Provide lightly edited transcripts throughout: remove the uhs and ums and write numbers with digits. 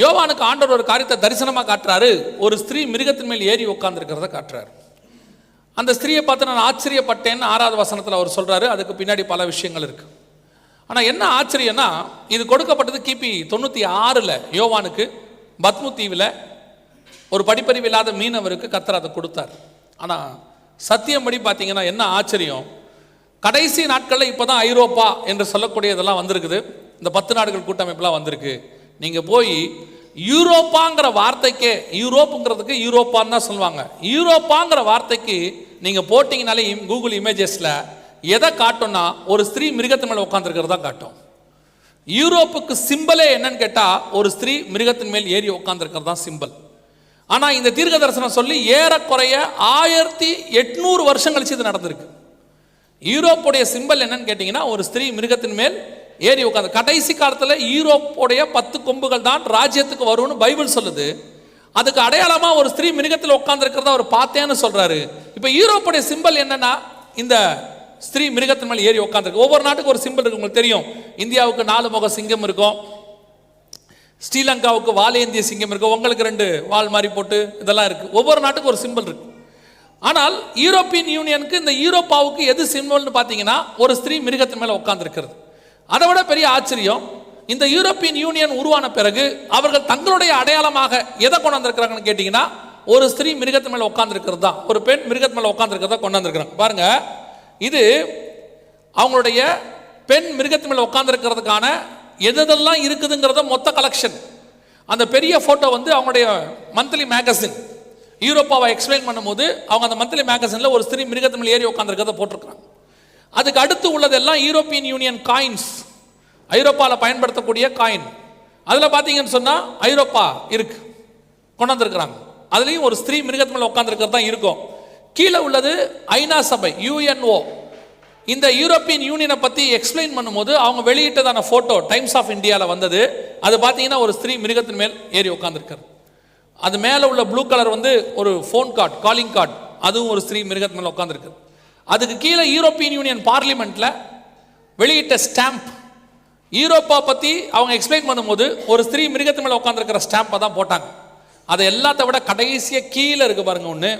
யோவானுக்கு ஆண்டவர் ஒரு காரியத்தை தரிசனமாக காட்டுறாரு. ஒரு ஸ்திரீ மிருகத்தின் மேல் ஏறி உட்கார்ந்துருக்கிறத காட்டுறாரு. அந்த ஸ்திரீயை பார்த்து நான் ஆச்சரியப்பட்டேன்னு 6வது வசனத்தில் அவர் சொல்கிறாரு. அதுக்கு பின்னாடி பல விஷயங்கள் இருக்குது. ஆனால் என்ன ஆச்சரியம்னா, இது கொடுக்கப்பட்டது கிபி 96 யோவானுக்கு பத்மு தீவில் ஒரு படிப்பறிவு இல்லாத மீனவருக்கு கர்த்தர் அதை கொடுத்தார். ஆனால் சத்தியம்படி பார்த்தீங்கன்னா என்ன ஆச்சரியம், கடைசி நாட்களில் இப்போ தான் ஐரோப்பா என்று சொல்லக்கூடியதெல்லாம் வந்திருக்குது. இந்த 10 நாடுகள் கூட்டமைப்புலாம் வந்திருக்கு. நீங்கள் போய் யூரோப்பாங்கிற வார்த்தைக்கே, யூரோப்புங்கிறதுக்கு யூரோப்பான்னு தான் சொல்லுவாங்க, யூரோப்பாங்கிற வார்த்தைக்கு நீங்கள் போட்டிங்கனாலே கூகுள் இமேஜஸில் எதை காட்டும்னா ஒரு ஸ்திரீ மிருகத்தின் மேலே உட்காந்துருக்கிறதா காட்டும். யூரோப்புக்கு சிம்பலே என்னன்னு கேட்டால் ஒரு ஸ்திரீ மிருகத்தின் மேல் ஏறி உட்காந்துருக்கிறது தான் சிம்பல். ஆனால் இந்த தீர்க்க தரிசனம் சொல்லி ஏறக்குறைய 1800 வருஷம் கழிச்சு இது நடந்திருக்கு. யூரோப்புடைய சிம்பல் என்னன்னு கேட்டிங்கன்னா ஒரு ஸ்திரீ மிருகத்தின் மேல் ஏறி உட்காந்து. கடைசி காலத்தில் யூரோப்புடைய 10 கொம்புகள் தான் ராஜ்யத்துக்கு வரும்னு பைபிள் சொல்லுது. அதுக்கு அடையாளமாக ஒரு ஸ்திரீ மிருகத்தில் உட்காந்துருக்கிறத அவர் பார்த்தேன்னு சொல்கிறாரு. இப்போ யூரோப்புடைய சிம்பல் என்னன்னா இந்த ஸ்திரீ மிருகத்தின் மேல் ஏறி உட்காந்துருக்கு. ஒவ்வொரு நாட்டுக்கு ஒரு சிம்பல் இருக்கு. உங்களுக்கு தெரியும், இந்தியாவுக்கு 4 முக சிங்கம் இருக்கும், ஸ்ரீலங்காவுக்கு வாலேந்திய சிங்கம் இருக்கும், உங்களுக்கு 2 வால் மாதிரி போட்டு இதெல்லாம் இருக்குது. ஒவ்வொரு நாட்டுக்கு ஒரு சிம்பல் இருக்கு. ஆனால் யூரோப்பியன் யூனியனுக்கு, இந்த யூரோப்பாவுக்கு எது சிம்பல்னு பார்த்தீங்கன்னா ஒரு ஸ்திரீ மிருகத்தின் மேலே உட்காந்துருக்கிறது. அதை விட பெரிய ஆச்சரியம், இந்த யூரோப்பியன் யூனியன் உருவான பிறகு அவர்கள் தங்களுடைய அடையாளமாக எதை கொண்டு வந்திருக்கிறாங்கன்னு கேட்டிங்கன்னா ஒரு ஸ்திரீ மிருகத்தின் மேலே உட்காந்துருக்கிறது தான், ஒரு பெண் மிருகத்தின் மேலே உட்காந்துருக்கிறதா கொண்டு வந்திருக்கிறாங்க. பாருங்க, இது அவங்களுடைய பெண் மிருகத்தின் மேலே உட்காந்துருக்கிறதுக்கான எதெல்லாம் இருக்குதுங்கிறத மொத்த கலெக்ஷன். அந்த பெரிய ஃபோட்டோ வந்து அவங்களுடைய மந்த்லி மேகசின் யூரோப்பாவை எக்ஸ்பிளைன் பண்ணும்போது அவங்க அந்த மந்த்லி மேகசினில் ஒரு ஸ்திரீ மிருகத்தின் மேலே ஏறி உட்காந்துருக்கிறத போட்டிருக்கிறாங்க. அதுக்கு அடுத்து உள்ளதெல்லாம் யூரோப்பியன் யூனியன் காயின்ஸ், ஐரோப்பாவில் பயன்படுத்தக்கூடிய காயின். அதில் பார்த்தீங்கன்னு சொன்னால் ஐரோப்பா இருக்கு கொண்டு வந்திருக்கிறாங்க. அதுலேயும் ஒரு ஸ்திரீ மிருகத்தின் மேலே உட்காந்துருக்கிறது தான் இருக்கும். கீழே உள்ளது ஐநா சபை, யுஎன்ஓ. இந்த யூரோப்பியன் யூனியனை பற்றி எக்ஸ்பிளைன் பண்ணும்போது அவங்க வெளியிட்டதான ஃபோட்டோ டைம்ஸ் ஆஃப் இந்தியாவில் வந்தது. அது பார்த்தீங்கன்னா ஒரு ஸ்திரீ மிருகத்தின் மேல் ஏறி உட்காந்துருக்காரு. அது மேலே உள்ள ப்ளூ கலர் வந்து ஒரு ஃபோன் கார்டு, காலிங் கார்டு, அதுவும் ஒரு ஸ்திரீ மிருகத்தின் மேலே உட்காந்துருக்கு. அதுக்கு கீழே யூரோப்பியன் யூனியன் பார்லிமெண்ட்டில் வெளியிட்ட ஸ்டாம்ப், யூரோப்பா பற்றி அவங்க எக்ஸ்பிளைன் பண்ணும்போது ஒரு ஸ்திரீ மிருகத்தின் மேலே உட்காந்துருக்கிற ஸ்டாம்பை தான் போட்டாங்க. அதை எல்லாத்த விட கடைசியாக கீழே இருக்குது பாருங்க ஒன்று,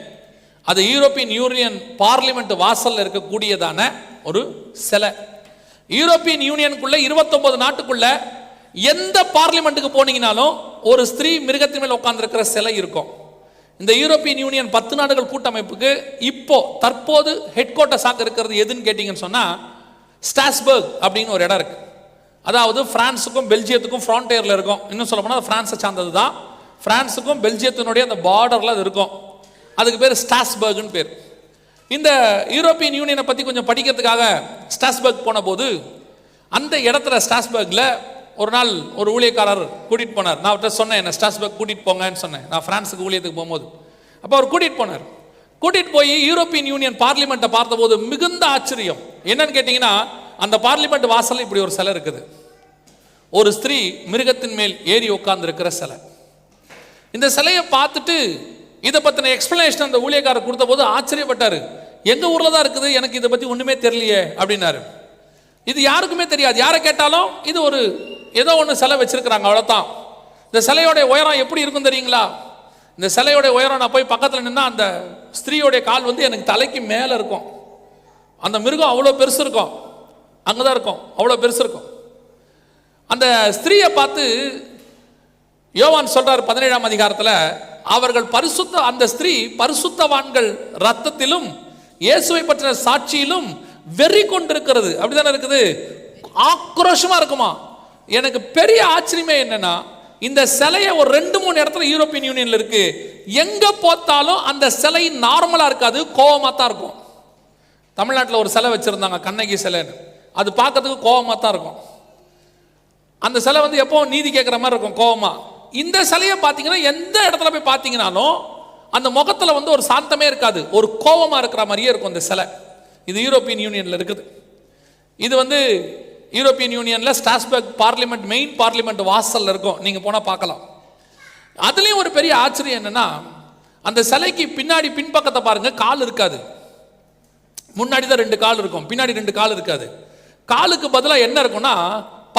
அது யூரோப்பியன் யூனியன் பார்லிமெண்ட் வாசலில் இருக்கக்கூடியதான ஒரு சிலை. யூரோப்பியன் யூனியனுக்குள்ள 29 நாட்டுக்குள்ள எந்த பார்லிமெண்ட்டுக்கு போனீங்கனாலும் ஒரு ஸ்திரீ மிருகத்தின் மேல் உட்கார்ந்திருக்கிற சிலை இருக்கும். இந்த யூரோப்பியன் யூனியன் 10 நாடுகள் கூட்டமைப்புக்கு இப்போ தற்போது ஹெட் குவார்ட்டர்ஸாக இருக்கிறது எதுன்னு கேட்டிங்கன்னு சொன்னால் ஸ்டாஸ்பர்க் அப்படின்னு ஒரு இடம் இருக்கு. அதாவது பிரான்ஸுக்கும் பெல்ஜியத்துக்கும் ஃப்ரான்டியரில் இருக்கும். இன்னும் சொல்ல போனால் பிரான்ஸை சார்ந்தது தான். பிரான்ஸுக்கும் பெல்ஜியத்தினுடைய அந்த பார்டரில் அது இருக்கும். அதுக்கு பேர் ஸ்டாஸ்பர்க்னு பேர். இந்த யூரோப்பியன் யூனியனை பற்றி கொஞ்சம் படிக்கிறதுக்காக ஸ்டாஸ்பர்க் போன போது அந்த இடத்துல ஸ்டாஸ்பர்கில் ஒரு நாள் ஒரு ஊழியக்காரர் கூட்டிகிட்டு போனார். நான் அவர்கிட்ட சொன்னேன், என்ன ஸ்டாஸ்பர்க் கூட்டிகிட்டு போங்கன்னு சொன்னேன், நான் ஃப்ரான்ஸுக்கு ஊழியத்துக்கு போகும்போது. அப்போ அவர் கூட்டிகிட்டு போனார். கூட்டிகிட்டு போய் யூரோப்பியன் யூனியன் பார்லிமெண்ட்டை பார்த்தபோது மிகுந்த ஆச்சரியம். என்னன்னு கேட்டிங்கன்னா அந்த பார்லிமெண்ட் வாசலில் இப்படி ஒரு சிலை இருக்குது, ஒரு ஸ்திரீ மிருகத்தின் மேல் ஏறி உட்கார்ந்து இருக்கிற சிலை. இந்த சிலையை பார்த்துட்டு இதை பற்றின எக்ஸ்பிளனேஷன் அந்த ஊழியக்காரர் கொடுத்த போது ஆச்சரியப்பட்டார். எங்கள் ஊரில் தான் இருக்குது, எனக்கு இதை பற்றி ஒன்றுமே தெரியலையே அப்படின்னாரு. இது யாருக்குமே தெரியாது, யாரை கேட்டாலும் இது ஒரு ஏதோ ஒன்று சிலை வச்சிருக்கிறாங்க, அவ்வளோதான். இந்த சிலையோடைய உயரம் எப்படி இருக்கும் தெரியுங்களா? இந்த சிலையோடைய உயரம் நான் போய் பக்கத்தில் நின்னா அந்த ஸ்திரீயோடைய கால் வந்து எனக்கு தலைக்கு மேலே இருக்கும். அந்த மிருகம் அவ்வளோ பெருசு இருக்கும், அங்கே தான் இருக்கும், அவ்வளோ பெருசு இருக்கும். அந்த ஸ்திரீயை பார்த்து யோவான் சொல்றார் 17ஆம் அதிகாரத்தில், அவர்கள் பரிசுத்த, அந்த ஸ்திரீ பரிசுத்தவான்கள் ரத்தத்திலும் இயேசுவை பற்றின சாட்சியிலும் வெறி கொண்டிருக்கிறது. அப்படிதானே இருக்குது, ஆக்ரோஷமா இருக்குமா. எனக்கு பெரிய ஆச்சரியமே என்னன்னா, இந்த சிலையை ஒரு 2-3 இடத்துல யூரோப்பியன் யூனியன்ல இருக்கு, எங்க பார்த்தாலும் அந்த சிலை நார்மலா இருக்காது, கோவமா தான் இருக்கும். தமிழ்நாட்டில் ஒரு சிலை வச்சிருந்தாங்க, கண்ணகி சிலைன்னு, அது பார்க்கறதுக்கு கோவமா தான் இருக்கும். அந்த சிலை வந்து எப்போ நீதி கேட்குற மாதிரி இருக்கும், கோவமா. இந்த சிலையை பார்த்தீங்கன்னா எந்த இடத்துல போய் பார்த்தீங்கன்னாலும் அந்த முகத்தில் வந்து ஒரு சாந்தமே இருக்காது, ஒரு கோவமா இருக்கிற மாதிரியே இருக்கும் இந்த சிலை. இது யூரோப்பியன் யூனியன்ல இருக்குது. இது வந்து European யூனியன்ல Strasberg parliament, main parliament வாசல்ல இருக்கும், நீங்க போனா பார்க்கலாம். அதுலயும் ஒரு பெரிய ஆச்சரியம் என்னன்னா, அந்த சிலைக்கு பின்னாடி பின்பக்கத்தை பாருங்க, கால் இருக்காது. முன்னாடி தான் 2 கால் இருக்கும், பின்னாடி 2 கால் இருக்காது. காலுக்கு பதிலாக என்ன இருக்கும்னா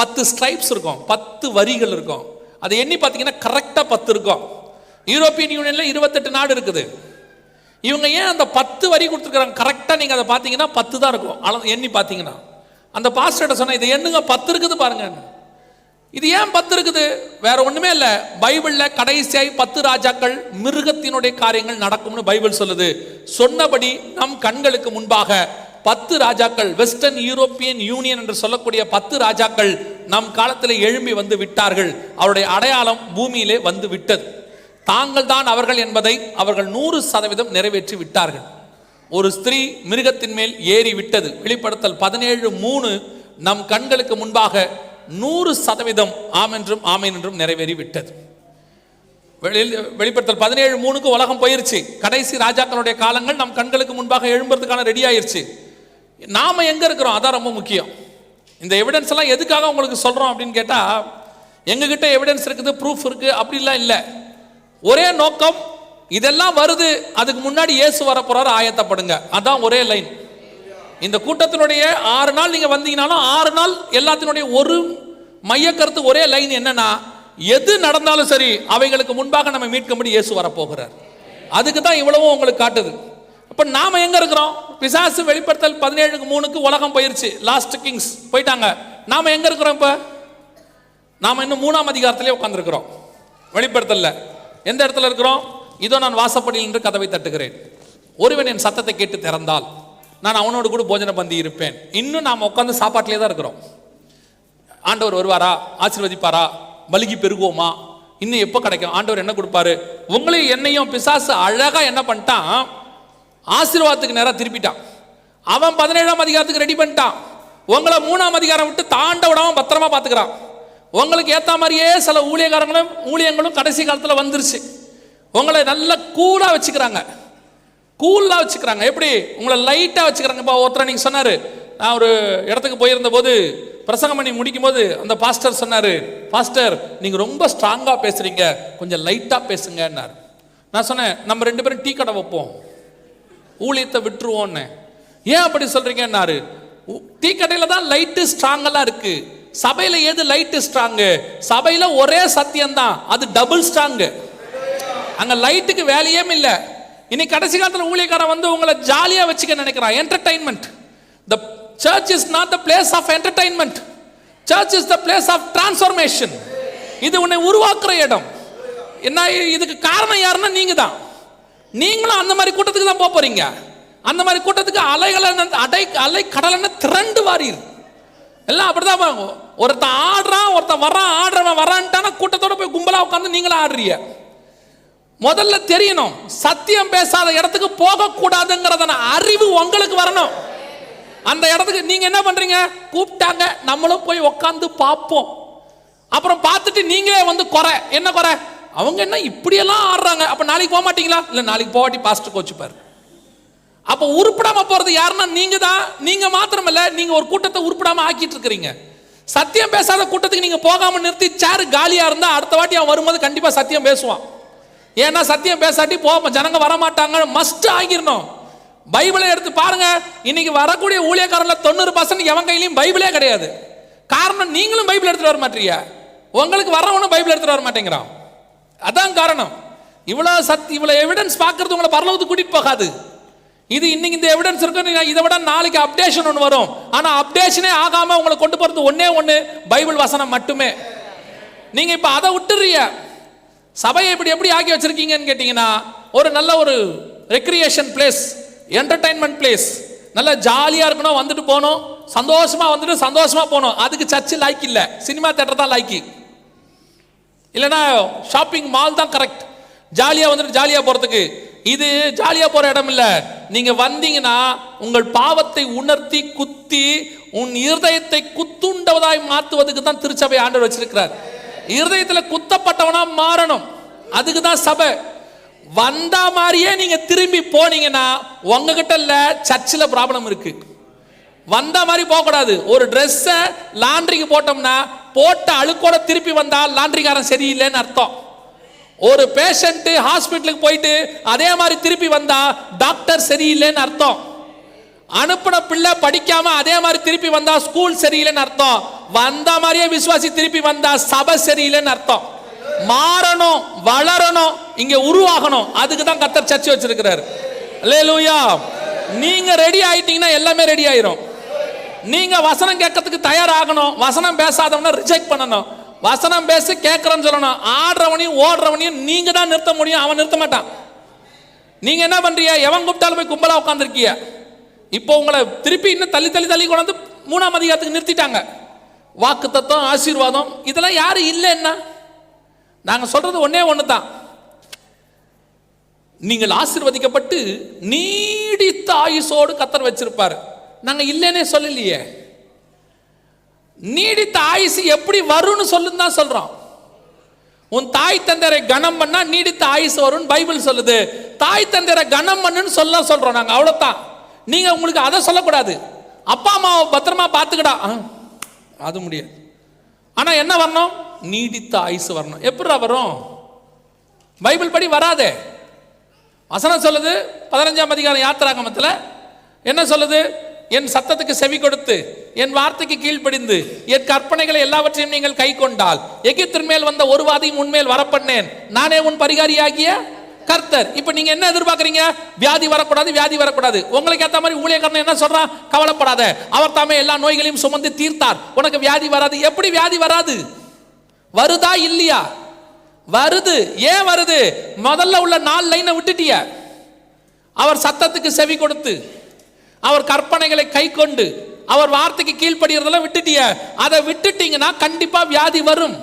10 ஸ்ட்ரைப்ஸ் இருக்கும், 10 வரிகள் இருக்கும். அதை எண்ணி பார்த்தீங்கன்னா கரெக்டாக 10 இருக்கும். யூரோப்பியன் யூனியன்ல 28 நாடு இருக்குது. இவங்க ஏன் அந்த 10 வரி கொடுத்துருக்காங்க? கரெக்டாக நீங்கள் அதை பார்த்தீங்கன்னா 10 தான் இருக்கும். எண்ணி பார்த்தீங்கன்னா அந்த பாஸ்டர்கிட்ட சொன்ன இதை எண்ணுங்க 10 இருக்குது பாருங்க. இது ஏன் 10 இருக்குது? வேற ஒண்ணுமே இல்லை. பைபிளில் கடைசியாய் 10 ராஜாக்கள் மிருகத்தினுடைய காரியங்கள் நடக்கும்னு பைபிள் சொல்லுது. சொன்னபடி நம் கண்களுக்கு முன்பாக 10 ராஜாக்கள், வெஸ்டர்ன் யூரோப்பியன் யூனியன் என்று சொல்லக்கூடிய 10 ராஜாக்கள் நம் காலத்தில் எழும்பி வந்து விட்டார்கள். அவருடைய அடையாளம் பூமியிலே வந்து விட்டது. தாங்கள் தான் அவர்கள் என்பதை அவர்கள் 100% நிறைவேற்றி விட்டார்கள். ஒரு ஸ்திரீ மிருகத்தின் மேல் ஏறி விட்டது. வெளிப்படுத்தல் 17:3 நம் கண்களுக்கு முன்பாக 100% ஆமென்றும் ஆமேன் என்றும் நிறைவேறி விட்டது. வெளிப்படுத்தல் 17:3 உலகம் போயிருச்சு. கடைசி ராஜாக்களுடைய காலங்கள் நம் கண்களுக்கு முன்பாக எழும்புறதுக்கான ரெடி ஆயிருச்சு. நாம எங்க இருக்கிறோம்? அதான் ரொம்ப முக்கியம். இந்த எவிடன்ஸ் எல்லாம் எதுக்காக உங்களுக்கு சொல்றோம் அப்படின்னு கேட்டா, எங்ககிட்ட எவிடன்ஸ் இருக்குது, ப்ரூஃப் இருக்கு அப்படிலாம் இல்லை. ஒரே நோக்கம், இதெல்லாம் வருது, அதுக்கு முன்னாடி இயேசு வர போறாரு, ஆயத்தப்படுங்க. அதான் ஒரே லைன். இந்த கூட்டத்தினுடைய 6 நாள் நீங்க வந்தீங்கன்னாலும் 6 நாள் எல்லாத்தினுடைய ஒரு மைய கருத்து ஒரே லைன் என்னன்னா, எது நடந்தாலும் சரி அவைகளுக்கு முன்பாக நம்ம மீட்கும்படி இயேசு வர போகிறார். அதுக்கு தான் இவ்வளவும் உங்களுக்கு காட்டுது. அப்ப நாம எங்க இருக்கிறோம்? பிசாசு வெளிப்படுத்தல் 17:3 உலகம் போயிருச்சு. லாஸ்ட் கிங்ஸ் போயிட்டாங்க. நாம எங்க இருக்கிறோம்? இப்ப நாம இன்னும் 3ஆம் அதிகாரத்திலே உட்கார்ந்துருக்கிறோம். வெளிப்படுத்தல எந்த இடத்துல இருக்கிறோம்? இதோ நான் வாசப்படியில் நின்று கதவை தட்டுகிறேன். ஒருவன் என் சத்தத்தை கேட்டு திறந்தால் நான் அவனோடு கூட போஜன பந்தி இருப்பேன். இன்னும் நாம் உட்காந்து சாப்பாட்டிலே தான் இருக்கிறோம். ஆண்டவர் வருவாரா? ஆசீர்வதிப்பாரா? பலிகி பெருகுவோமா? இன்னும் எப்போ கிடைக்கும்? ஆண்டவர் என்ன கொடுப்பாரு? உங்களையும் என்னையும் பிசாசு அழகா என்ன பண்ணிட்டான்? ஆசீர்வாதத்துக்கு நேரம் திருப்பிட்டான். அவன் 17ஆம் அதிகாரத்துக்கு ரெடி பண்ணிட்டான். உங்களை 3ஆம் அதிகாரம் விட்டு தாண்ட விடாம பத்திரமா பார்த்துக்கிறான். உங்களுக்கு ஏற்ற மாதிரியே சில ஊழியங்களும் கடைசி காலத்தில் வந்துருச்சு. உங்களை நல்ல கூலா வச்சுக்கிறாங்க. எப்படி? உங்களை லைட்டா வச்சுக்கிறாங்க. இப்போ ஒருத்தர் நீங்க சொன்னாரு, நான் ஒரு இடத்துக்கு போயிருந்த போது பிரசங்கம் பண்ணி முடிக்கும் போது அந்த பாஸ்டர் சொன்னாரு, பாஸ்டர் நீங்க ரொம்ப ஸ்ட்ராங்கா பேசுறீங்க, கொஞ்சம் லைட்டா பேசுங்கன்னாரு. நான் சொன்னேன், நம்ம 2 பேரும் டீ கடை வைப்போம், ஊழியத்தை விட்டுருவோன்னு. ஏன் அப்படி சொல்றீங்கன்னாரு, டீ கடையில தான் லைட்டு ஸ்ட்ராங்கெல்லாம் இருக்கு. சபையில ஏது லைட்டு ஸ்ட்ராங்கு? சபையில ஒரே சத்தியம் தான், அது டபுள் ஸ்ட்ராங்கு. அங்க லைட்டுக்கு வேலையே இல்லை. இன்னைக்கு கடைசி காலத்தில் ஊழியக்காரன் வந்து உங்களை ஜாலியா வச்சுக்க நினைக்கிறான். Entertainment. The church is not the place of entertainment. Church is the place of transformation. இது உன்னை உருவாக்குற இடம். என்ன இதுக்கு காரணம் யாருன்னா நீங்க தான். நீங்களும் அந்த மாதிரி கூட்டத்துக்கு தான் போறீங்க. அந்த மாதிரி கூட்டத்துக்கு அலை கடலன்னு திரண்டு வாரீர். எல்லாம் அப்படிதான். ஒருத்தன் ஆடுறான், ஒருத்தன் வர்றான், ஆடுறவன் வரான்ட்டான கூட்டத்தோட போய் கும்பலா உட்காந்து நீங்களும் ஆடுறீங்க. முதல்ல தெரியணும், சத்தியம் பேசாத இடத்துக்கு போக கூடாதுங்கிறத அறிவு உங்களுக்கு வரணும். அந்த இடத்துக்கு நீங்க என்ன பண்றீங்க? கூப்பிட்டாங்க, நம்மளும் போய் உட்காந்து பார்ப்போம். அப்புறம் பார்த்துட்டு நீங்களே வந்து குறை, என்ன குறை? அவங்க என்ன இப்படியெல்லாம் ஆடுறாங்க, அப்ப நாளைக்கு போக மாட்டீங்களா? இல்ல நாளைக்கு போவாட்டி பாஸ்டர் கோச்சுப்பாரு. அப்ப உருப்படாம போறது யாருன்னா நீங்க தான். நீங்க மாத்திரமல்ல, நீங்க ஒரு கூட்டத்தை உருப்படாம ஆக்கிட்டு இருக்கிறீங்க. சத்தியம் பேசாத கூட்டத்துக்கு நீங்க போகாம நிறுத்தி சேரு காலியா இருந்தா அடுத்த வாட்டி அவன் வரும்போது கண்டிப்பா சத்தியம் பேசுவான். ஏன்னா சத்தியம் பேசாட்டி போக ஜனங்க வரமாட்டாங்க. மஸ்ட் ஆகிடணும். பைபிளை எடுத்து பாருங்க. இன்னைக்கு வரக்கூடிய ஊழியக்காரர்ல 90% எவன் கையிலையும் பைபிளே கிடையாது. காரணம், நீங்களும் பைபிள் எடுத்துட்டு வர மாட்டீங்க, உங்களுக்கு வரவனும் பைபிள் எடுத்துட்டு வர மாட்டேங்கிறான். அதான் காரணம். இவ்வளவு எவிடன்ஸ் பார்க்கறது உங்களை பரலோகத்துக்கு கூட்டிட்டு போகாது. இது இன்னைக்கு இந்த எவிடன்ஸ் இருக்கு, இதை விட நாளைக்கு அப்டேஷன் ஒன்று வரும். ஆனா அப்டேஷனே ஆகாம உங்களை கொண்டு போறது ஒண்ணு பைபிள் வசனம் மட்டுமே. நீங்க இப்ப அதை விட்டுறீங்க. சபையை இப்படி எப்படி ஆக்கி வச்சிருக்கீங்கன்னு கேட்டீங்கன்னா, ஒரு நல்ல ஒரு ரெக்ரியேஷன் பிளேஸ், என்டர்டைன்மெண்ட் பிளேஸ், நல்ல ஜாலியா இருக்கணும், வந்துட்டு போகணும், சந்தோஷமா வந்துட்டு சந்தோஷமா போகணும். அதுக்கு சர்ச்சு லாய்க்கு இல்லை, சினிமா தியேட்டர் தான் லாய்க்கு. இல்லைன்னா ஷாப்பிங் மால் தான் கரெக்ட். ஜாலியா வந்துட்டு ஜாலியா போறதுக்கு. இது ஜாலியா போற இடம் இல்ல. நீங்க வந்தீங்கன்னா உங்கள் பாவத்தை உணர்த்தி குத்தி உன் இருதயத்தை குத்துண்டவதாய் மாத்துவதுக்கு தான் திருச்சபை ஆண்டவர் வச்சிருக்கிறார். இருதயத்துல குத்தப்பட்டவனா மாறணும், அதுக்கு தான் சபை. வந்தா மாதிரியே நீங்க திரும்பி போனீங்கன்னா உங்ககிட்ட இல்ல, சர்ச்சில் ப்ராப்ளம் இருக்கு. வந்த மாதிரி போக கூடாது. ஒரு ட்ரெஸ்ஸ லாண்ட்ரிக்கு போட்டோம்னா போட்ட அழுக்கோட திருப்பி வந்தா லாண்ட்ரிக்காரன் சரியில்லைன்னு அர்த்தம். ஒரு பேஷண்ட் ஹாஸ்பிட்டலுக்கு போயிட்டு அதே மாதிரி திருப்பி வந்தா டாக்டர் சரியில்லைன்னு அர்த்தம். அனுப்பின பிள்ளை படிக்காம அதே மாதிரி திருப்பி வந்தா ஸ்கூல் சரியில்லைன்னு அர்த்தம். வந்த மாதிரியே விசுவாசி திருப்பி வந்தா சபை சரியில்லைன்னு அர்த்தம். மாறணும், வளரணும், இங்க உருவாகணும். அதுக்கு தான் கர்த்தர் சர்ச் வச்சிருக்கிறார். அல்லேலூயா. நீங்க ரெடி ஆயிட்டீங்கன்னா எல்லாமே ரெடி ஆயிரும். நீங்க வசனம் கேட்கறதுக்கு தயாராகணும். வசனம் பேசாதவன ரிஜெக்ட் பண்ணணும். வசனம் பேசி கேட்கறன்னு சொல்லணும். ஆடுறவனையும் ஓடுறவனையும் நீங்க தான் நிறுத்த முடியும், அவன் நிறுத்த மாட்டான். நீங்க என்ன பண்றீங்க? எவன் கூப்பிட்டாலும் போய் கும்பலா உட்காந்துருக்கீங்க. இப்போ உங்களை திருப்பி இன்னும் தள்ளி தள்ளி தள்ளி கொண்டு வந்து 3ஆம் அதிகாரத்துக்கு நிறுத்திட்டாங்க. வாக்கு தத்துவம், ஆசீர்வாதம், இதெல்லாம் யாரு இல்லைன்னா நாங்க சொல்றது ஒன்னே ஒண்ணுதான். நீங்கள் ஆசீர்வதிக்கப்பட்டு நீடித்த ஆயுசோடு கர்த்தர் வச்சிருப்பாரு. நாங்க இல்லைன்னே சொல்லலையே. நீடித்த ஆயுசு எப்படி வரும்னு சொல்லுன்னு தான் சொல்றோம். உன் தாய் தந்தையரை கனம் பண்ணா நீடித்த ஆயுசு வரும்னு பைபிள் சொல்லுது. தாய் தந்தையரை கனம் பண்ணுன்னு சொல்றோம் நாங்க, அவ்வளவுதான். நீங்க உங்களுக்கு அதை சொல்லக்கூடாது. அப்பா அம்மாவை பத்திரமா பார்த்துக்கடா, அது முடியாது. ஆனா என்ன வரணும்? நீடித்த ஆயுசு வரணும். எப்படி வரும்? பைபிள் படி வராதே. வசனம் சொல்லுது 15ஆம் அதிகாரம் யாத்திராகமத்தில் என்ன சொல்லுது? என் சத்தத்துக்கு செவி கொடுத்து என் வார்த்தைக்கு கீழ்ப்படிந்து என் கற்பனைகளை எல்லாவற்றையும் நீங்கள் கை கொண்டால் எகிப்தின் மேல் வந்த ஒரு வாதியும் உன்மேல் வரப்பண்ணேன், நானே உன் பரிகாரியாகிய கர்த்தர். இப்ப நீங்க என்ன எதிர்பார்க்கறீங்க? வியாதி வரக்கூடாது, வியாதி வரக்கூடாது. உங்களுக்கு ஏத்த மாதிரி ஊழியக்காரன் என்ன சொல்றான்? கவலைப்படாத, அவர் தாமே எல்லா நோய்களையும் சுமந்து தீர்த்தார், உனக்கு வியாதி வராது. எப்படி வியாதி வராது? வருதா இல்லையா? வருது. ஏன் வருது? முதல்ல உள்ள 4 லைனை விட்டுட்டிய. அவர் சத்தத்துக்கு செவி கொடுத்து அவர் கற்பனைகளை கை கொண்டு அவர் வார்த்தைக்கு கீழ்ப்படிறதெல்லாம் விட்டுட்டிய. அதை விட்டுட்டீங்கன்னா கண்டிப்பா வியாதி வரும்.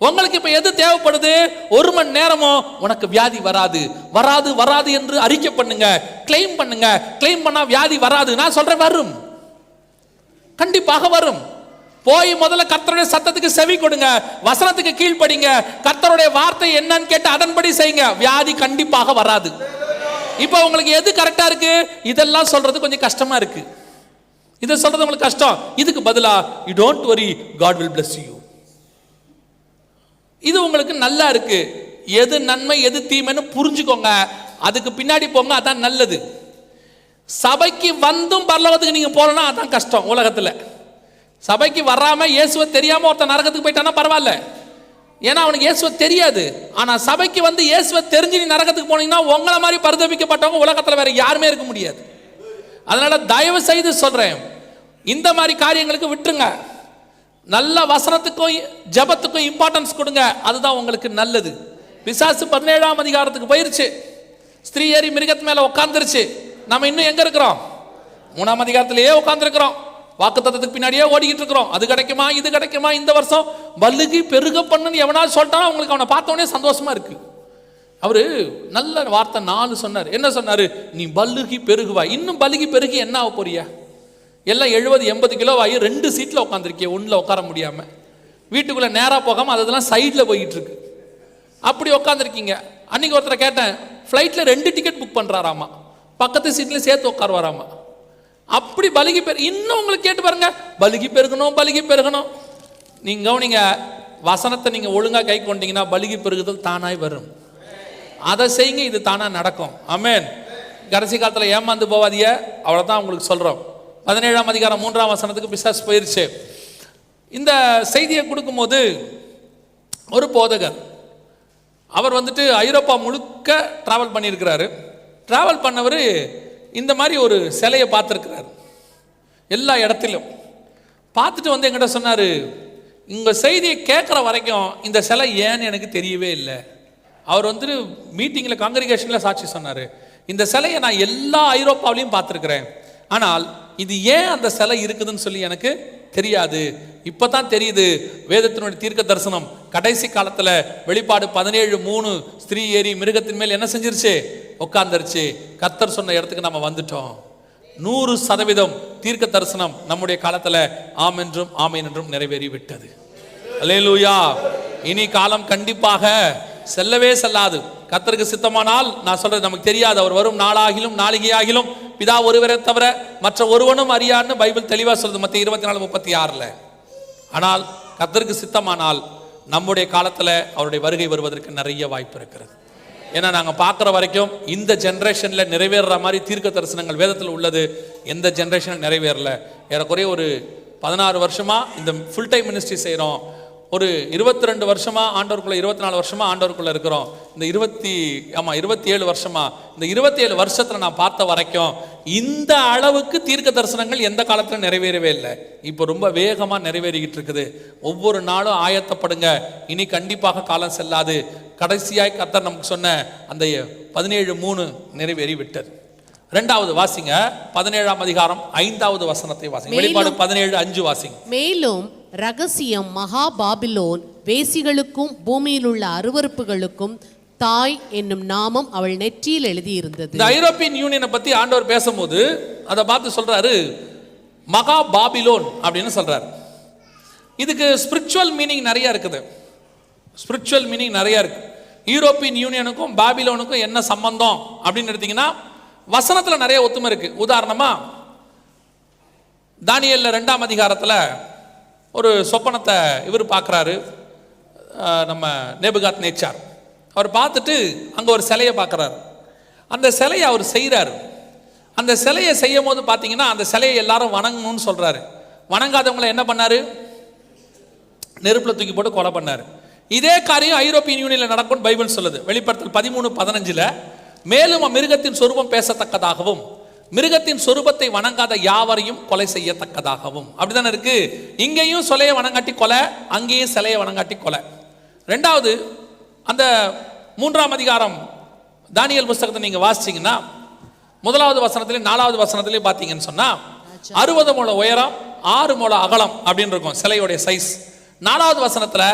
உங்களுக்கு இப்ப எது தேவைப்படுது? 1 மணி நேரமோ உனக்கு வியாதி வராது, வராது, வராது என்று அறிக்கை பண்ணுங்க, கிளைம் பண்ணுங்க. கிளைம் பண்ணா வியாதி வராது. நான் சொல்றேன், வரும், கண்டிப்பாக வரும். போய் முதல்ல கர்த்தருடைய சத்தத்துக்கு செவி கொடுங்க, வசனத்துக்கு கீழ்ப்படிங்க, கர்த்தருடைய வார்த்தை என்னன்னு கேட்டு அதன்படி செய்யுங்க. வியாதி கண்டிப்பாக வராது. இப்ப உங்களுக்கு எது கரெக்டா இருக்கு? இதெல்லாம் சொல்றது கொஞ்சம் கஷ்டமா இருக்கு. இதை சொல்றது உங்களுக்கு கஷ்டம். இதுக்கு பதிலா you don't worry, God will bless you. இது உங்களுக்கு நல்லா இருக்கு. எது நன்மை எது தீமைன்னு புரிஞ்சுக்கோங்க, அதுக்கு பின்னாடி போங்க, அதான் நல்லது. சபைக்கு வந்தும் பரலோகத்துக்கு நீங்க போறனா அதான் கஷ்டம். உலகத்துல சபைக்கு வராம இயேசுவை தெரியாம ஒருத்தன் நரகத்துக்கு போயிட்டானா பரவாயில்ல, ஏன்னா அவனுக்கு இயேசுவை தெரியாது. ஆனா சபைக்கு வந்து இயேசுவை தெரிஞ்சு நீ நரகத்துக்கு போனீங்கன்னா உங்களை மாதிரி பரிதபிக்கப்பட்டவங்க உலகத்துல வேற யாருமே இருக்க முடியாது. அதனால தயவு செய்து சொல்றேன், இந்த மாதிரி காரியங்களுக்கு விட்டுருங்க. நல்ல வசனத்துக்கும் ஜபத்துக்கும் இம்பார்ட்டன்ஸ் கொடுங்க, அதுதான் உங்களுக்கு நல்லது. பிசாசு 17ஆம் அதிகாரத்துக்கு போயிருச்சு. ஸ்திரீ ஏறி மிருகத்து மேல உட்கார்ந்துருச்சு. நம்ம இன்னும் எங்க இருக்கிறோம்? 3ஆம் அதிகாரத்திலேயே உட்கார்ந்துருக்கிறோம். வாக்குத்தத்தத்துக்கு பின்னாடியே ஓடிக்கிட்டு இருக்கிறோம். அது கிடைக்குமா, இது கிடைக்குமா, இந்த வருஷம் பல்லுகி பெருக பண்ணுன்னு எவனாவது சொல்லிட்டாலும் உங்களுக்கு அவனை பார்த்தோன்னே சந்தோஷமா இருக்கு. அவரு நல்ல வார்த்தை 4 சொன்னார். என்ன சொன்னாரு? நீ பல்லுகி பெருகுவா. இன்னும் பல்லுகி பெருகி என்ன ஆக போறியா? எல்லாம் 70-80 கிலோ ஆகி 2 சீட்ல உட்காந்துருக்கிய, ஒன்றில் உட்கார முடியாம, வீட்டுக்குள்ள நேரா போகாம அதெல்லாம் சைட்ல போயிட்டு இருக்கு. அப்படி உட்காந்துருக்கீங்க. அன்னைக்கு ஒருத்தரை கேட்டேன், ஃப்ளைட்ல 2 டிக்கெட் புக் பண்றாராமா, பக்கத்து சீட்ல சேர்த்து உட்காருவாராமா. அப்படி பலுகி இன்னும் உங்களுக்கு கேட்டு பாருங்க, பலுகி பெருகணும், பலுகி பெருகணும். நீங்க கவனிங்க, வசனத்தை நீங்க ஒழுங்கா கை கொண்டீங்கன்னா பலுகி பெருகுதல் தானாய் வரும். அதை செய்யுங்க, இது தானா நடக்கும். ஆமென். கடைசி காலத்துல ஏமாந்து போவாதீங்க, அவ்வளவுதான் உங்களுக்கு சொல்றோம். 17ஆம் அதிகாரம் 3ஆம் வசனத்துக்கு பிசாசு போயிருச்சு. இந்த செய்தியை கொடுக்கும்போது ஒரு போதகர், அவர் வந்துட்டு ஐரோப்பா முழுக்க டிராவல் பண்ணியிருக்கிறாரு. டிராவல் பண்ணவர் இந்த மாதிரி ஒரு சிலையை பார்த்துருக்கிறார். எல்லா இடத்திலும் பார்த்துட்டு வந்து என்கிட்ட சொன்னார், உங்கள் செய்தியை கேட்குற வரைக்கும் இந்த சிலை ஏன்னு எனக்கு தெரியவே இல்லை. அவர் வந்துட்டு மீட்டிங்கில் காங்கிரிகேஷனில் சாட்சி சொன்னார், இந்த சிலையை நான் எல்லா ஐரோப்பாவிலையும் பார்த்துருக்குறேன், ஆனால் இது ஏன் அந்த சிலை இருக்குதுன்னு சொல்லி எனக்கு தெரியாது. இப்போ தான் தெரியுது. வேதத்தினுடைய தீர்க்க தரிசனம் கடைசி காலத்தில் வெளிப்பாடு 17:3 ஸ்திரீ ஏறி மிருகத்தின் மேல் என்ன செஞ்சிருச்சு? உட்கார்ந்துருச்சு. கர்த்தர் சொன்ன இடத்துக்கு நம்ம வந்துட்டோம். 100% தீர்க்க தரிசனம் நம்முடைய காலத்தில் ஆம் என்றும் ஆமேன் என்றும் நிறைவேறி விட்டது. அல்லேலூயா. இனி காலம் கண்டிப்பாக செல்லவே செல்லாது. கர்த்தருக்கு சித்தமானால், நான் சொல்றது நமக்கு தெரியாது, அவர் வரும் நாளாகிலும் நாளிகையாகிலும் பிதா ஒருவரை தவிர மற்ற ஒருவனும் அறியான்னு பைபிள் தெளிவாக சொல்லுது மத்திய 24:36. ஆனால் கர்த்தருக்கு சித்தமானால் நம்முடைய காலத்தில் அவருடைய வருகை வருவதற்கு நிறைய வாய்ப்பு இருக்கிறது. ஏன்னா நாங்கள் பார்க்குற வரைக்கும் இந்த ஜென்ரேஷனில் நிறைவேறுற மாதிரி தீர்க்க தரிசனங்கள் வேதத்தில் உள்ளது எந்த ஜென்ரேஷனில் நிறைவேறல. ஏறக்குறைய ஒரு 16 வருஷமாக இந்த ஃபுல் டைம் மினிஸ்ட்ரி செய்கிறோம். ஒரு 22 வருஷமா ஆண்டவருக்குள்ள, 24 வருஷமா ஆண்டவருக்குள்ள இருக்கிறோம். இந்த 27 வருஷமா, இந்த 27 வருஷத்துல நான் பார்த்த வரைக்கும் இந்த அளவுக்கு தீர்க்க தரிசனங்கள் எந்த காலத்துல நிறைவேறவே இல்லை. இப்போ ரொம்ப வேகமா நிறைவேறிக்கிட்டு இருக்குது. ஒவ்வொரு நாளும் ஆயத்தப்படுங்க, இனி கண்டிப்பாக காலம் செல்லாது. கடைசியாய் கர்த்தர் நமக்கு சொன்ன அந்த 17:3 நிறைவேறி விட்டது. இரண்டாவது வாசிங்க, 17ஆம் அதிகாரம் 5வது வசனத்தை வாசிங்க. வெளிப்பாடு 17:5 வாசிங்க. மேலும் ரகசியம் மகா பாபிலோன் வேசிகளுக்கும் பூமியில் உள்ள அருவருப்புகளுக்கும் தாய் என்னும் நாமம் அவள் நெற்றியில் எழுதியிருந்தது. இந்த ஐரோப்பியன் யூனியனை பத்தி ஆண்டவர் பேசும்போது அதை பார்த்து சொல்றாரு மகா பாபிலோன் அப்படின்னு சொல்றாரு. இதுக்கு ஸ்பிரிச்சுவல் மீனிங் நிறைய இருக்குது. ஸ்பிரிச்சுவல் மீனிங் நிறைய இருக்கு. யூரோப்பியன் யூனியனுக்கும் பாபிலோனுக்கும் என்ன சம்பந்தம் அப்படின்னு எடுத்தீங்கன்னா வசனத்துல நிறைய ஒத்துமை இருக்கு. உதாரணமா தானியேல் 2ஆம் அதிகாரத்துல ஒரு சொப்பனத்தை இவர் பார்க்குறாரு, நம்ம நேபுகாத் நேச்சார். அவர் பார்த்துட்டு அங்கே ஒரு சிலையை பார்க்குறாரு. அந்த சிலையை அவர் செய்கிறாரு. அந்த சிலையை செய்யும் போது பார்த்தீங்கன்னா அந்த சிலையை எல்லாரும் வணங்கணும்னு சொல்கிறாரு. வணங்காதவங்களை என்ன பண்ணார்? நெருப்பில் தூக்கி போட்டு கொலை பண்ணார். இதே காரியம் ஐரோப்பியன் யூனியனில் நடக்கும்னு பைபிள் சொல்லுது. வெளிப்படுத்தல் 13:15 மேலும் மிருகத்தின் சொரூபம் பேசத்தக்கதாகவும் மிருகத்தின் சொரூபத்தை வணங்காத யாவரையும் கொலை செய்யத்தக்கதாகவும். அப்படிதானே இருக்கு. இங்கேயும் சிலையை வணங்காட்டி கொலை, அங்கேயும் சிலையை வணங்காட்டி கொலை. ரெண்டாவது, அந்த 3ஆம் அதிகாரம் தானியேல் புஸ்தகத்தை நீங்க வாசிச்சீங்கன்னா 1வது வசனத்திலையும் 4வது வசனத்திலையும் பார்த்தீங்கன்னு சொன்னா 60 முழ உயரம் 6 முழ அகலம் அப்படின்னு இருக்கும் சிலையுடைய சைஸ். 4வது வசனத்துல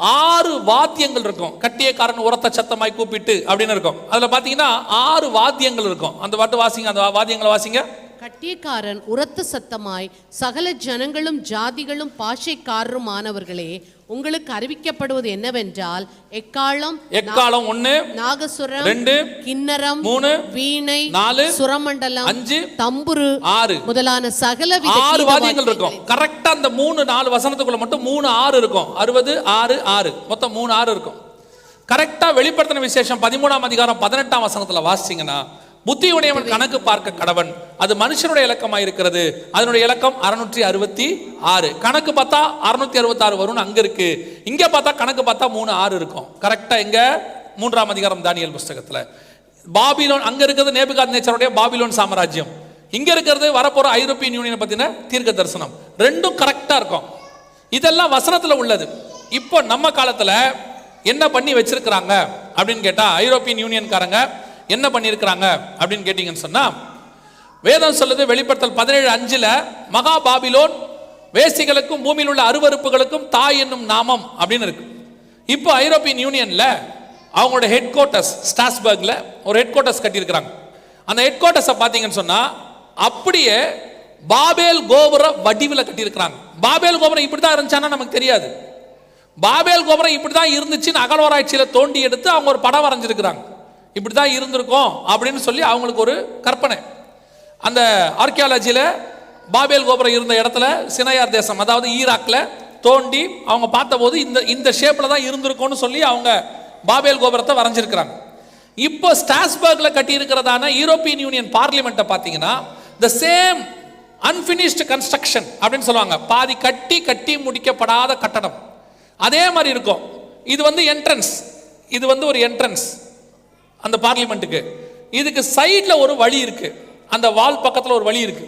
6 வாத்தியங்கள் இருக்கும். கட்டியக்காரன் உரத்த சத்தமாய் கூப்பிட்டு அப்படின்னு இருக்கும். அதுல பாத்தீங்கன்னா 6 வாத்தியங்கள் இருக்கும். அந்த பாட்டு வாசிங்க, அந்த வாத்தியங்களை வாசிங்க. கட்டியக்காரன் உரத்த சத்தமாய் சகல ஜனங்களும் ஜாதிகளும் பாஷைக்காரரும் ஆனவர்களே, உங்களுக்கு அறிவிக்கப்படுவது என்னவென்றால் எக்காளம் 1, நாகசுரம் 2, கின்னரம் 3, வீணை 4, சுரமண்டலம் 5, தம்புரு 6 முதலான சகல 6 வாத்தியங்கள் இருக்கும். கரெக்டா அந்த 3-4 வசனத்துக்குள்ள மட்டும் 3-6 இருக்கும். 60-6-6 மொத்தம் 3-6 இருக்கும். கரெக்டா வெளிப்படுத்தின விசேஷம் 13ஆம் அதிகாரம் 18ஆம் வசனத்துல வாசிச்சீங்கன்னா புத்தியுடையவன் கணக்கு பார்க்க கடவன், அது மனுஷனுடைய இலக்கமாக இருக்கிறது, அதனுடைய இலக்கம் 666. கணக்கு பார்த்தா 666 வரும்னு அங்க இருக்கு. இங்க பார்த்தா கணக்கு பார்த்தா 3-6 இருக்கும். கரெக்டா எங்க 3ஆம் அதிகாரம் தானியேல் புஸ்தகத்துல. பாபிலோன் அங்க இருக்கிறது நேபுகாத் நேச்சாருடைய பாபிலோன் சாம்ராஜ்யம். இங்க இருக்கிறது வரப்போற ஐரோப்பியன் யூனியனை பத்தின தீர்க்க தரிசனம். ரெண்டும் கரெக்டா இருக்கும். இதெல்லாம் வசனத்துல உள்ளது. இப்போ நம்ம காலத்துல என்ன பண்ணி வச்சிருக்கிறாங்க அப்படின்னு கேட்டா, ஐரோப்பியன் யூனியன்காரங்க என்ன பண்ணியிருக்கிறாங்க அப்படின்னு கேட்டீங்கன்னு சொன்னா, வேதம் சொல்லுது வெளிப்படுத்தல் 17:5 மகா பாபிலோன் வேசிகளுக்கும் பூமியில் உள்ள அருவருப்புகளுக்கும் தாய் என்னும் நாமம் அப்படின்னு இருக்கு. இப்போ ஐரோப்பியன் யூனியன்ல அவங்களோட ஹெட் குவார்ட்டர்ஸ் ஸ்ட்ராஸ்பர்க்ல ஒரு ஹெட் குவார்ட்டர்ஸ் கட்டியிருக்கிறாங்க. அந்த ஹெட் குவார்ட்டர்ஸை பார்த்தீங்கன்னு சொன்னா அப்படியே பாபேல் கோபுர வடிவில் கட்டியிருக்கிறாங்க. பாபேல் கோபுரம் இப்படி தான் இருந்துச்சானா நமக்கு தெரியாது. பாபேல் கோபுரம் இப்படி தான் இருந்துச்சுன்னு அகழ்வாராய்ச்சியில் தோண்டி எடுத்து அவங்க ஒரு படம் வரைஞ்சிருக்கிறாங்க. இப்படிதான் இருந்திருக்கும் அப்படின்னு சொல்லி அவங்களுக்கு ஒரு கற்பனை. அந்த ஆர்கியாலஜியில பாபேல் கோபுரம் இருந்த இடத்துல சினையார் தேசம், அதாவது ஈராக்ல தோண்டி அவங்க பார்த்தபோது இந்த ஷேப்ல தான் இருந்திருக்கும்னு சொல்லி அவங்க பாபேல் கோபுரத்தை வரைஞ்சிருக்கிறாங்க. இப்போ ஸ்ட்ராஸ்பர்க்ல கட்டி இருக்கிறதான யூரோப்பியன் யூனியன் பார்லிமெண்ட்டை பார்த்தீங்கன்னா த சேம் அன்பினிஷ்டு கன்ஸ்ட்ரக்ஷன் அப்படின்னு சொல்லுவாங்க. பாதி கட்டி முடிக்கப்படாத கட்டடம் அதே மாதிரி இருக்கும். இது என்ட்ரன்ஸ், இது ஒரு என்ட்ரன்ஸ் அந்த பார்லிமெண்ட்டுக்கு. இதுக்கு சைட்ல ஒரு வழி இருக்கு, அந்த வால் பக்கத்துல ஒரு வழி இருக்கு.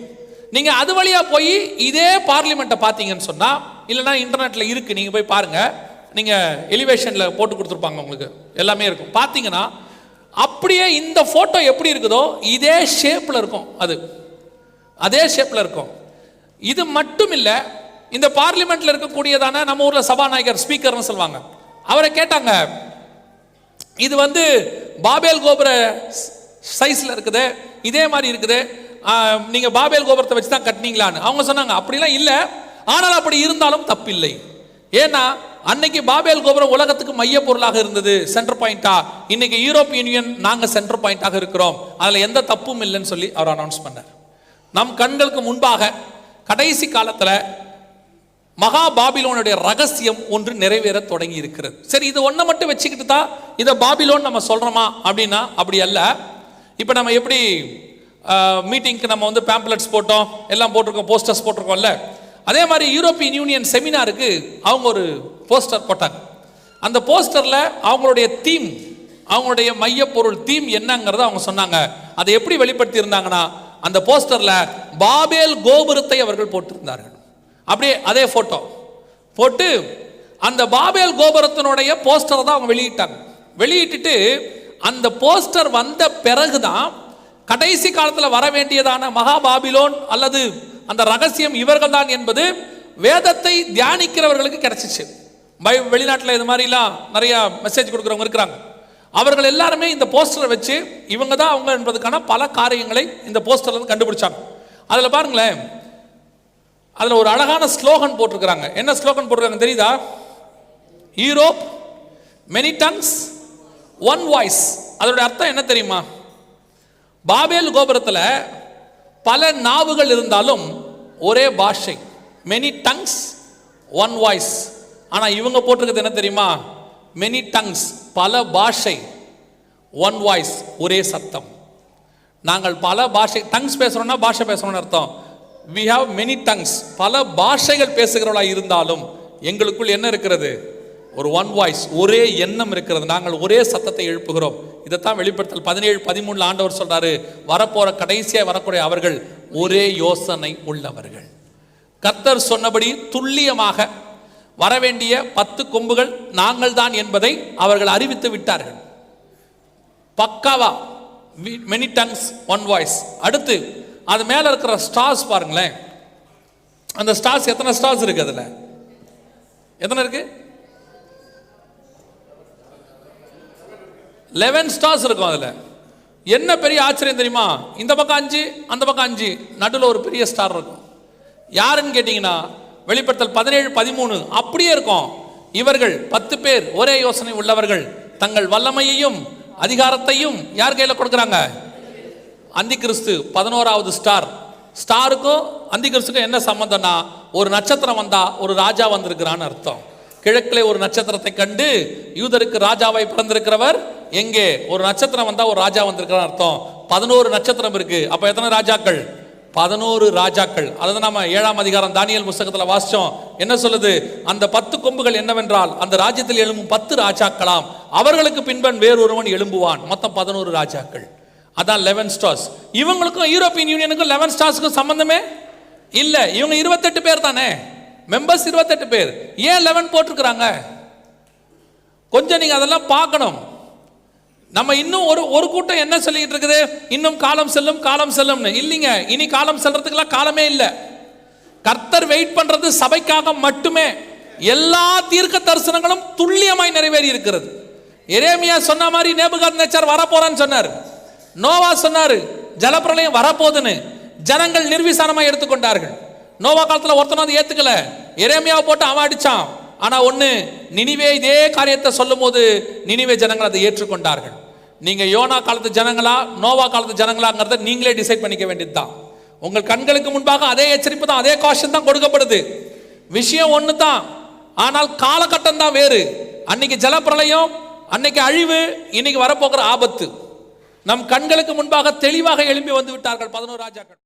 நீங்க அது வழியா போய் இதே பார்லிமெண்ட்டை பார்த்தீங்கன்னு சொன்னா, இல்லைன்னா இன்டர்நெட்ல இருக்கு, நீங்க போய் பாருங்க. நீங்க எலிவேஷன்ல போட்டு கொடுத்துருப்பாங்க, உங்களுக்கு எல்லாமே இருக்கும். பார்த்தீங்கன்னா அப்படியே இந்த போட்டோ எப்படி இருக்குதோ இதே ஷேப்ல இருக்கும். அது அதே ஷேப்ல இருக்கும். இது மட்டும் இல்ல, இந்த பார்லிமெண்ட்ல இருக்கக்கூடியதான நம்ம ஊர்ல சபாநாயகர் ஸ்பீக்கர்னு சொல்லுவாங்க, அவரை கேட்டாங்க, இது பாபேல் கோபுர சைஸ்ல இருக்குது, இதே மாதிரி இருக்குது, நீங்க பாபேல் கோபுரத்தை வச்சு தான் கட்டினீங்களான்னு. அவங்க சொன்னாங்க அப்படிலாம் இல்ல, ஆனால் அப்படி இருந்தாலும் தப்பில்லை. ஏன்னா அன்னைக்கு பாபேல் கோபுரம் உலகத்துக்கு மைய பொருளாக இருந்தது, சென்டர் பாயிண்டா. இன்னைக்கு யூரோப்பியன் யூனியன் நாங்க சென்டர் பாயிண்டாக இருக்கிறோம், அதுல எந்த தப்பும் இல்லைன்னு சொல்லி அவர் அனௌன்ஸ் பண்ணார். நம் கண்களுக்கு முன்பாக கடைசி காலத்துல மகா பாபிலோனுடைய ரகசியம் ஒன்று நிறைவேற தொடங்கி இருக்கிறது. சரி, இது ஒன்றை மட்டும் வச்சுக்கிட்டு தான் இதை பாபிலோன் நம்ம சொல்றோமா அப்படின்னா அப்படி அல்ல. இப்போ நம்ம எப்படி மீட்டிங்க்கு நம்ம பேம்ப்ளெட்ஸ் போட்டோம், எல்லாம் போட்டிருக்கோம், போஸ்டர்ஸ் போட்டிருக்கோம்ல, அதே மாதிரி யூரோப்பியன் யூனியன் செமினாருக்கு அவங்க ஒரு போஸ்டர் போட்டாங்க. அந்த போஸ்டரில் அவங்களுடைய தீம், அவங்களுடைய மையப்பொருள் தீம் என்னங்கிறத அவங்க சொன்னாங்க. அதை எப்படி வெளிப்படுத்தி இருந்தாங்கன்னா, அந்த போஸ்டரில் பாபேல் கோபுரத்தை அவர்கள் போட்டிருந்தார்கள். அப்படியே அதே போட்டோ போட்டு அந்த பாபேல் கோபுரத்தினுடைய போஸ்டரை தான் அவங்க வெளியிட்டாங்க. வெளியிட்டுட்டு அந்த போஸ்டர் வந்த பிறகுதான் கடைசி காலத்தில் வர வேண்டியதான மகா பாபிலோன் அல்லது அந்த ரகசியம் இவர்கள் தான் என்பது வேதத்தை தியானிக்கிறவர்களுக்கு கிடைச்சிச்சு. வெளிநாட்டில் இது மாதிரிலாம் நிறைய மெசேஜ் கொடுக்குறவங்க இருக்கிறாங்க. அவர்கள் எல்லாருமே இந்த போஸ்டரை வச்சு இவங்க தான் அவங்க என்பதுக்கான பல காரியங்களை இந்த போஸ்டர்ல கண்டுபிடிச்சாங்க. அதில் பாருங்களேன், அதில் ஒரு அழகான ஸ்லோகன் போட்டிருக்கிறாங்க. என்ன ஸ்லோகன் போட்டிருக்காங்க தெரியுதா? Europe many tongues one voice. அதோட அர்த்தம் என்ன தெரியுமா? பாபேல் கோபுரத்தில் பல நாவுகள் இருந்தாலும் ஒரே பாஷை, மெனி டங்ஸ் ஒன் வாய்ஸ். ஆனால் இவங்க போட்டிருக்கிறது என்ன தெரியுமா? மெனி டங்ஸ் பல பாஷை, ஒன் வாய்ஸ் ஒரே சத்தம். நாங்கள் பல பாஷை டங்ஸ் பேசுகிறோம்னா பாஷை பேசுகிறோம்னு அர்த்தம். we have many tongues, பல பாஷைகள் பேசுகிறவர்களாக இருந்தாலும் எங்களுக்குள் என்ன இருக்கிறது? ஒரு ஒன் வாய்ஸ், ஒரே எண்ணம் இருக்கிறது. நாங்கள் ஒரே சத்தத்தை எழுப்புகிறோம். இதைத்தான் வெளிப்படுத்தல் 17:13 ஆண்டவர் சொல்றாரு, வரப்போற கடைசியாக வரக்கூடிய அவர்கள் ஒரே யோசனை உள்ளவர்கள். கர்த்தர் சொன்னபடி துல்லியமாக வரவேண்டிய 10 கொம்புகள் நாங்கள் தான் என்பதை அவர்கள் அறிவித்து விட்டார்கள். பக்காவா மெனி டங்ஸ் ஒன் வாய்ஸ். அடுத்து அது மேல இருக்கிற ஸ்டார்ஸ் பாருங்களேன். அந்த ஸ்டார்ஸ் எத்தனை ஸ்டார்ஸ் இருக்கு? அதுல எத்தனை இருக்கு? 11 ஸ்டார்ஸ் இருக்கும். அதுல என்ன பெரிய ஆச்சரியம் தெரியுமா? இந்த பக்கம் 5, அந்த பக்கம் 5, நடுவில் ஒரு பெரிய ஸ்டார் இருக்கும். யாருன்னு கேட்டீங்கன்னா வெளிப்படுத்தல் 17:13 அப்படியே இருக்கும். இவர்கள் 10 பேர் ஒரே யோசனை உள்ளவர்கள், தங்கள் வல்லமையையும் அதிகாரத்தையும் யார் கையில் கொடுக்குறாங்க? அந்தி கிறிஸ்து 11வது ஸ்டார். ஸ்டாருக்கும் அந்தி கிறிஸ்துக்கும் என்ன சம்பந்தம்னா, ஒரு நட்சத்திரம் வந்தா ஒரு ராஜா வந்திருக்கிறான்னு அர்த்தம். கிழக்கிலே ஒரு நட்சத்திரத்தை கண்டு யூதருக்கு ராஜாவை பிறந்திருக்கிறவர் எங்கே? ஒரு நட்சத்திரம் வந்தா ஒரு ராஜா வந்திருக்கிறான்னு அர்த்தம். 11 நட்சத்திரம் இருக்கு. அப்ப எத்தனை ராஜாக்கள்? 11 ராஜாக்கள். அதை நம்ம 7ஆம் அதிகாரம் தானியேல் புத்தகத்தில் வாசிச்சோம். என்ன சொல்லுது? அந்த 10 கொம்புகள் என்னவென்றால் அந்த ராஜ்யத்தில் எழும்பும் 10 ராஜாக்களாம், அவர்களுக்கு பின்பன் வேறொருவன் எழும்புவான். மொத்தம் 11 ராஜாக்கள். அதான் 11 ஸ்டார்ஸ். இவங்களுக்கும் யூரோப்பியன் யூனியனுக்கும் 11 ஸ்டார்ஸ்க்கும் சம்பந்தமே இல்லை. இவங்க 28 பேர் தானே, மெம்பர்ஸ் 28 பேர். ஏன் 11 போட்டிருக்கிறாங்க? கொஞ்சம் நீங்க அதெல்லாம் பார்க்கணும். நம்ம இன்னும் ஒரு கூட்டம் என்ன சொல்லிட்டு இருக்குது? இன்னும் காலம் செல்லும் காலம் செல்லும்னு. இல்லைங்க, இனி காலம் செல்றதுக்கெல்லாம் காலமே இல்லை. கர்த்தர் வெயிட் பண்றது சபைக்காக மட்டுமே. எல்லா தீர்க்க தரிசனங்களும் துல்லியமாய் நிறைவேறி இருக்கிறது. எரேமியா சொன்ன மாதிரி நேபுகாத்நேச்சர் வரப்போறான்னு சொன்னார். நோவா சொன்னாரு ஜலப்பிரளயம் வரப்போகுதுன்னு. ஜனங்கள் நிர்விசாரமாக எடுத்துக்கொண்டார்கள். நோவா காலத்தில் ஒருத்தனும் அதை ஏத்துக்கல. எரேமியாவை போட்டு அவன் அடிச்சான். ஆனா ஒண்ணு, நினிவே இதே காரியத்தை சொல்லும் போது நினிவே ஜனங்கள் அதை ஏற்றுக்கொண்டார்கள். நீங்க யோனா காலத்து ஜனங்களா நோவா காலத்து ஜனங்களாங்கிறத நீங்களே டிசைட் பண்ணிக்க வேண்டியதுதான். உங்கள் கண்களுக்கு முன்பாக அதே எச்சரிப்பு தான், அதே காஷன் தான் கொடுக்கப்படுது. விஷயம் ஒண்ணு தான், ஆனால் காலகட்டம் தான் வேறு. அன்னைக்கு ஜலப்பிரளயம், அன்னைக்கு அழிவு, இன்னைக்கு வரப்போகிற ஆபத்து நம் கண்களுக்கு முன்பாக தெளிவாக எழும்பி வந்து விட்டார்கள் 11 ராஜாக்கள்.